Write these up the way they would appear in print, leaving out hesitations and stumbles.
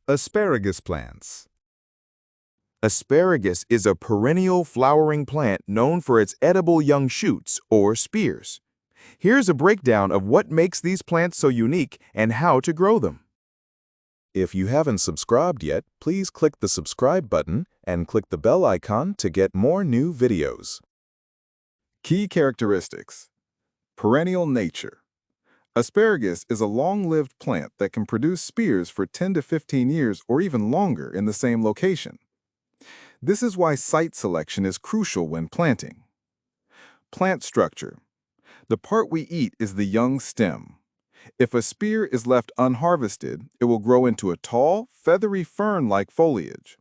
Asparagus plants. Asparagus is a perennial flowering plant known for its edible young shoots, or spears. Here's a breakdown of what makes these plants so unique and how to grow them. If you haven't subscribed yet, please click the subscribe button and click the bell icon to get more new videos. Key characteristics. Perennial nature. Asparagus is a long-lived plant that can produce spears for 10 to 15 years or even longer in the same location. This is why site selection is crucial when planting. Plant structure. The part we eat is the young stem. If a spear is left unharvested, it will grow into a tall, feathery fern-like foliage.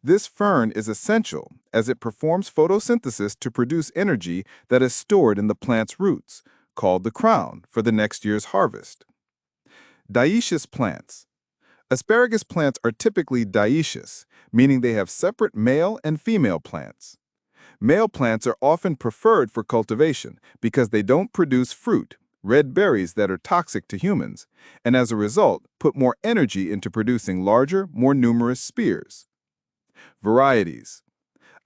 This fern is essential as it performs photosynthesis to produce energy that is stored in the plant's roots, called the crown, for the next year's harvest. Dioecious plants. Asparagus plants are typically dioecious, meaning they have separate male and female plants. Male plants are often preferred for cultivation because they don't produce fruit, red berries that are toxic to humans, and as a result, put more energy into producing larger, more numerous spears. Varieties.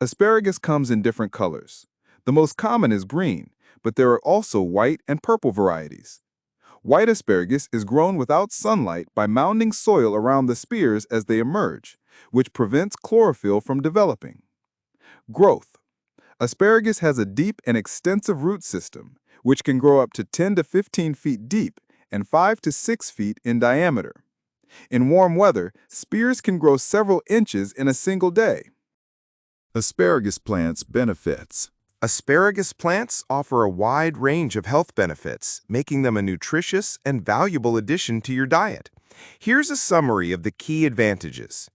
Asparagus comes in different colors. The most common is green, but there are also white and purple varieties. White asparagus is grown without sunlight by mounding soil around the spears as they emerge, which prevents chlorophyll from developing. Growth. Asparagus has a deep and extensive root system, which can grow up to 10 to 15 feet deep and 5 to 6 feet in diameter. In warm weather, spears can grow several inches in a single day. Asparagus plants' benefits. Asparagus plants offer a wide range of health benefits, making them a nutritious and valuable addition to your diet. Here's a summary of the key advantages.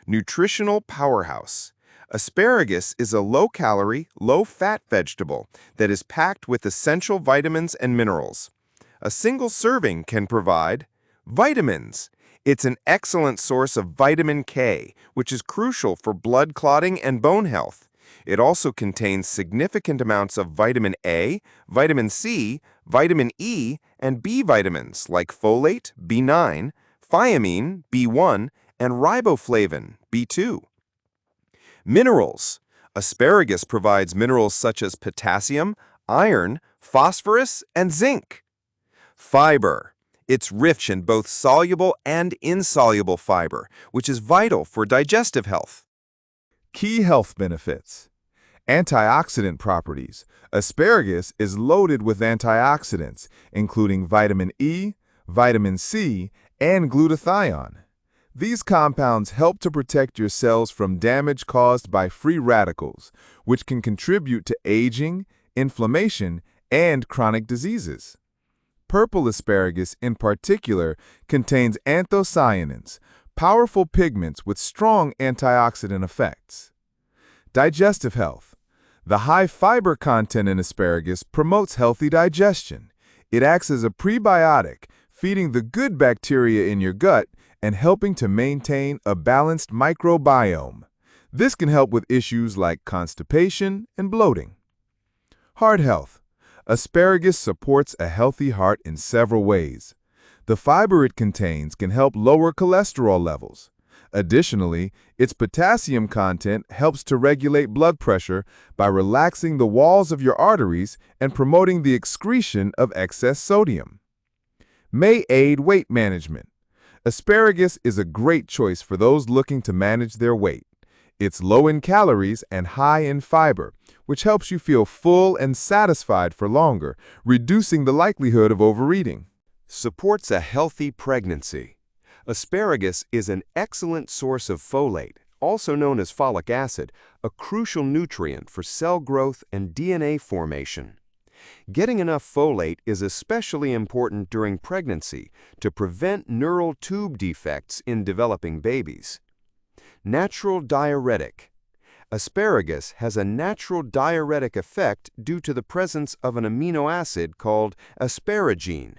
Nutritional powerhouse. Asparagus is a low-calorie, low-fat vegetable that is packed with essential vitamins and minerals. A single serving can provide vitamins. It's an excellent source of vitamin K, which is crucial for blood clotting and bone health. It also contains significant amounts of vitamin A, vitamin C, vitamin E, and B vitamins like folate, B9, thiamine, B1, and riboflavin, B2. Minerals. Asparagus provides minerals such as potassium, iron, phosphorus, and zinc. Fiber. It's rich in both soluble and insoluble fiber, which is vital for digestive health. Key health benefits. Antioxidant properties. Asparagus is loaded with antioxidants, including vitamin E, vitamin C, and glutathione. These compounds help to protect your cells from damage caused by free radicals, which can contribute to aging, inflammation, and chronic diseases. Purple asparagus, in particular, contains anthocyanins, powerful pigments with strong antioxidant effects. Digestive health. The high fiber content in asparagus promotes healthy digestion. It acts as a prebiotic, feeding the good bacteria in your gut and helping to maintain a balanced microbiome. This can help with issues like constipation and bloating. Heart health. Asparagus supports a healthy heart in several ways. The fiber it contains can help lower cholesterol levels. Additionally, its potassium content helps to regulate blood pressure by relaxing the walls of your arteries and promoting the excretion of excess sodium. May aid weight management. Asparagus is a great choice for those looking to manage their weight. It's low in calories and high in fiber, which helps you feel full and satisfied for longer, reducing the likelihood of overeating. Supports a healthy pregnancy. Asparagus is an excellent source of folate, also known as folic acid, a crucial nutrient for cell growth and DNA formation. Getting enough folate is especially important during pregnancy to prevent neural tube defects in developing babies. Natural diuretic. Asparagus has a natural diuretic effect due to the presence of an amino acid called asparagine.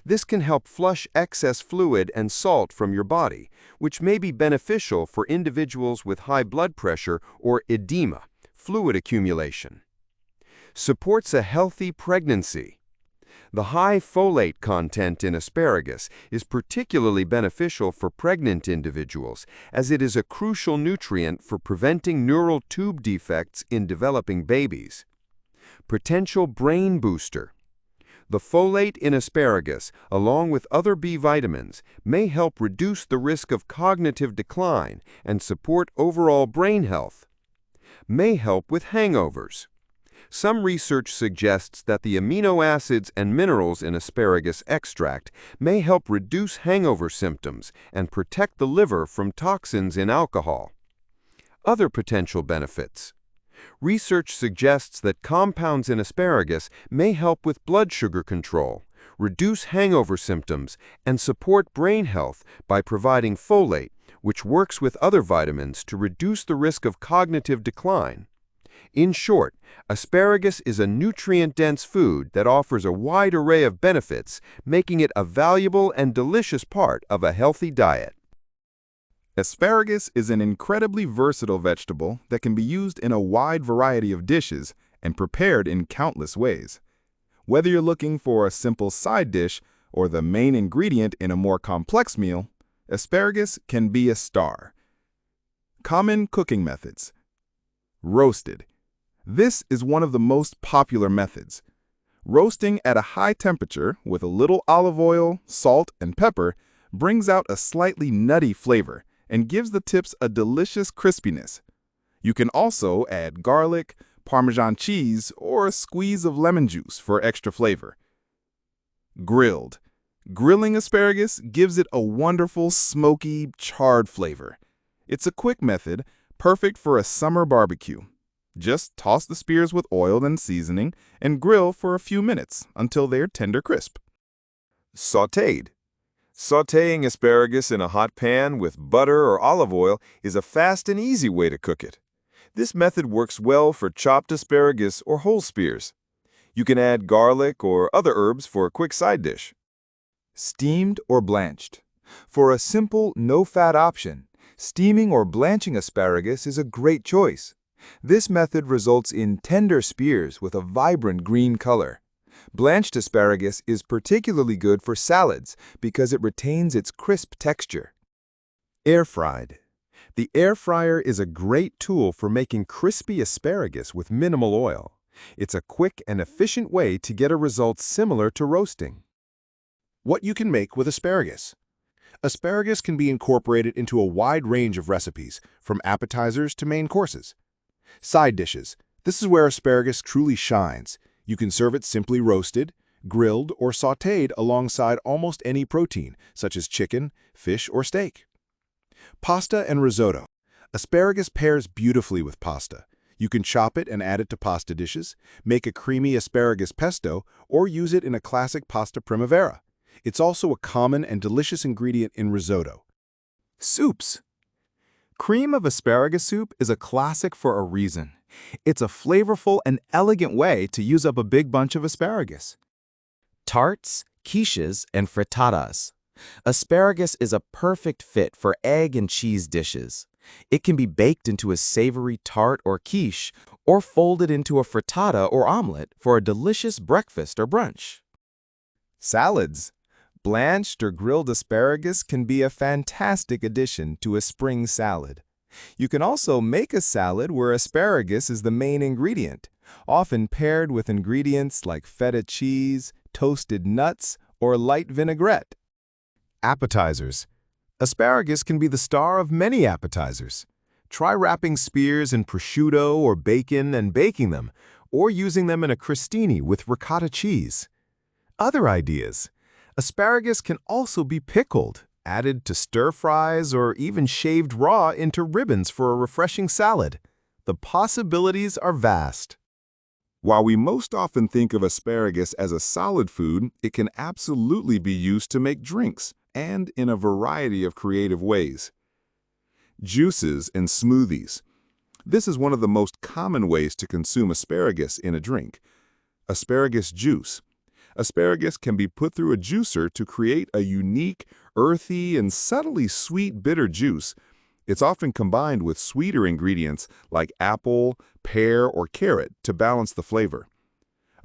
This can help flush excess fluid and salt from your body, which may be beneficial for individuals with high blood pressure or edema, fluid accumulation. Supports a healthy pregnancy. The high folate content in asparagus is particularly beneficial for pregnant individuals, as it is a crucial nutrient for preventing neural tube defects in developing babies. Potential brain booster. The folate in asparagus, along with other B vitamins, may help reduce the risk of cognitive decline and support overall brain health. May help with hangovers. Some research suggests that the amino acids and minerals in asparagus extract may help reduce hangover symptoms and protect the liver from toxins in alcohol. Other potential benefits. Research suggests that compounds in asparagus may help with blood sugar control, reduce hangover symptoms, and support brain health by providing folate, which works with other vitamins to reduce the risk of cognitive decline. In short, asparagus is a nutrient-dense food that offers a wide array of benefits, making it a valuable and delicious part of a healthy diet. Asparagus is an incredibly versatile vegetable that can be used in a wide variety of dishes and prepared in countless ways. Whether you're looking for a simple side dish or the main ingredient in a more complex meal, asparagus can be a star. Common cooking methods. Roasted. This is one of the most popular methods. Roasting at a high temperature with a little olive oil, salt, and pepper brings out a slightly nutty flavor and gives the tips a delicious crispiness. You can also add garlic, Parmesan cheese, or a squeeze of lemon juice for extra flavor. Grilled. Grilling asparagus gives it a wonderful, smoky, charred flavor. It's a quick method, perfect for a summer barbecue. Just toss the spears with oil and seasoning and grill for a few minutes until they're tender crisp. Sautéed. Sautéing asparagus in a hot pan with butter or olive oil is a fast and easy way to cook it. This method works well for chopped asparagus or whole spears. You can add garlic or other herbs for a quick side dish. Steamed or blanched. For a simple, no-fat option, steaming or blanching asparagus is a great choice. This method results in tender spears with a vibrant green color. Blanched asparagus is particularly good for salads because it retains its crisp texture. Air-fried. The air fryer is a great tool for making crispy asparagus with minimal oil. It's a quick and efficient way to get a result similar to roasting. What you can make with asparagus. Asparagus can be incorporated into a wide range of recipes, from appetizers to main courses. Side dishes. This is where asparagus truly shines. You can serve it simply roasted, grilled, or sautéed alongside almost any protein, such as chicken, fish, or steak. Pasta and risotto. Asparagus pairs beautifully with pasta. You can chop it and add it to pasta dishes, make a creamy asparagus pesto, or use it in a classic pasta primavera. It's also a common and delicious ingredient in risotto. Soups. Cream of asparagus soup is a classic for a reason. It's a flavorful and elegant way to use up a big bunch of asparagus. Tarts, quiches, and frittatas. Asparagus is a perfect fit for egg and cheese dishes. It can be baked into a savory tart or quiche, or folded into a frittata or omelet for a delicious breakfast or brunch. Salads. Blanched or grilled asparagus can be a fantastic addition to a spring salad. You can also make a salad where asparagus is the main ingredient, often paired with ingredients like feta cheese, toasted nuts, or light vinaigrette. Appetizers. Asparagus can be the star of many appetizers. Try wrapping spears in prosciutto or bacon and baking them, or using them in a crostini with ricotta cheese. Other ideas. Asparagus can also be pickled, added to stir-fries, or even shaved raw into ribbons for a refreshing salad. The possibilities are vast. While we most often think of asparagus as a solid food, it can absolutely be used to make drinks, and in a variety of creative ways. Juices and smoothies. This is one of the most common ways to consume asparagus in a drink. Asparagus juice. Asparagus can be put through a juicer to create a unique, earthy, and subtly sweet bitter juice. It's often combined with sweeter ingredients like apple, pear, or carrot to balance the flavor.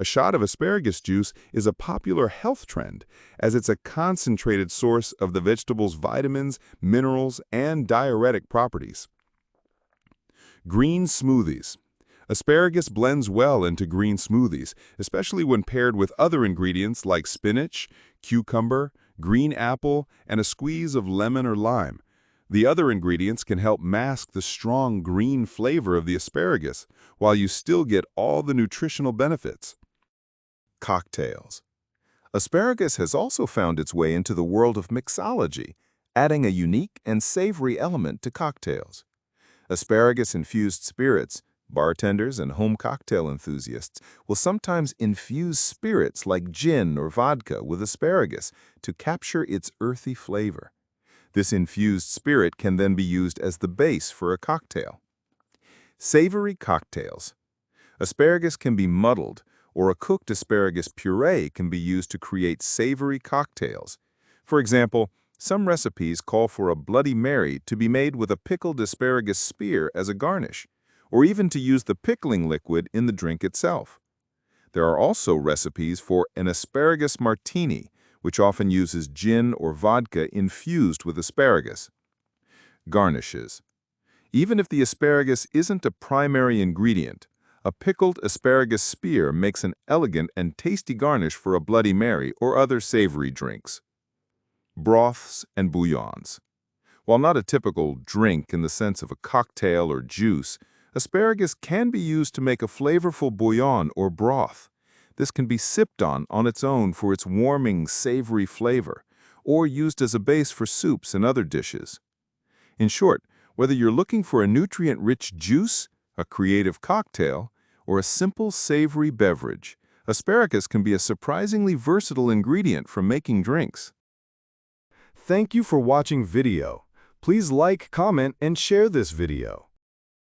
A shot of asparagus juice is a popular health trend, as it's a concentrated source of the vegetable's vitamins, minerals, and diuretic properties. Green smoothies. Asparagus blends well into green smoothies, especially when paired with other ingredients like spinach, cucumber, green apple, and a squeeze of lemon or lime. The other ingredients can help mask the strong green flavor of the asparagus, while you still get all the nutritional benefits. Cocktails. Asparagus has also found its way into the world of mixology, adding a unique and savory element to cocktails. Asparagus-infused spirits, bartenders and home cocktail enthusiasts will sometimes infuse spirits like gin or vodka with asparagus to capture its earthy flavor. This infused spirit can then be used as the base for a cocktail. Savory cocktails. Asparagus can be muddled, or a cooked asparagus puree can be used to create savory cocktails. For example, some recipes call for a Bloody Mary to be made with a pickled asparagus spear as a garnish, or even to use the pickling liquid in the drink itself. There are also recipes for an asparagus martini, which often uses gin or vodka infused with asparagus. Garnishes. Even if the asparagus isn't a primary ingredient, a pickled asparagus spear makes an elegant and tasty garnish for a Bloody Mary or other savory drinks. Broths and bouillons. While not a typical drink in the sense of a cocktail or juice, asparagus can be used to make a flavorful bouillon or broth. This can be sipped on its own for its warming, savory flavor, or used as a base for soups and other dishes. In short, whether you're looking for a nutrient-rich juice, a creative cocktail, or a simple savory beverage, asparagus can be a surprisingly versatile ingredient for making drinks. Thank you for watching video. Please like, comment, and share this video.